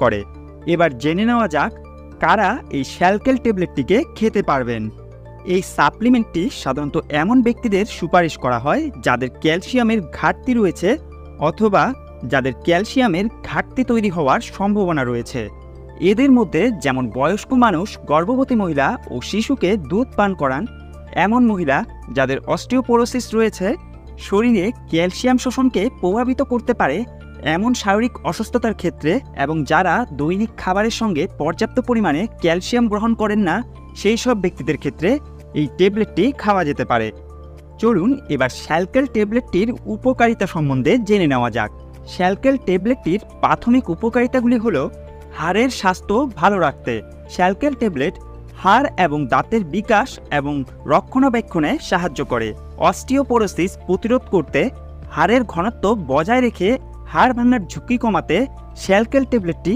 করে। এবার জেনে নেওয়া যাক কারা এই শ্যালকেল ট্যাবলেটটিকে খেতে পারবেন। এই সাপ্লিমেন্টটি সাধারণত এমন ব্যক্তিদের সুপারিশ করা হয় যাদের ক্যালসিয়ামের ঘাটতি রয়েছে অথবা যাদের ক্যালসিয়ামের ঘাটতি তৈরি হওয়ার সম্ভাবনা রয়েছে। এদের মধ্যে যেমন বয়স্ক মানুষ, গর্ভবতী মহিলা ও শিশুকে দুধ পান করান, এমন মহিলা যাদের অস্টিওপোরোসিস রয়েছে, শরীরে ক্যালসিয়াম শোষণকে প্রভাবিত করতে পারে এমন শারীরিক অসুস্থতার ক্ষেত্রে, এবং যারা দৈনিক খাবারের সঙ্গে পর্যাপ্ত পরিমাণে ক্যালসিয়াম গ্রহণ করেন না, সেই সব ব্যক্তিদের ক্ষেত্রে এই ট্যাবলেটটি খাওয়া যেতে পারে। চলুন এবার শ্যালকেল ট্যাবলেটটির উপকারিতা সম্বন্ধে জেনে নেওয়া যাক। শ্যালকেল ট্যাবলেটটির প্রাথমিক উপকারিতাগুলি হলো হাড়ের স্বাস্থ্য ভালো রাখতে। শ্যালকেল ট্যাবলেট হাড় এবং দাঁতের বিকাশ এবং রক্ষণাবেক্ষণে সাহায্য করে। অস্টিওপোরোসিস প্রতিরোধ করতে, হাড়ের ঘনত্ব বজায় রেখে হাড় ভাঙার ঝুঁকি কমাতে শ্যালকেল ট্যাবলেটটি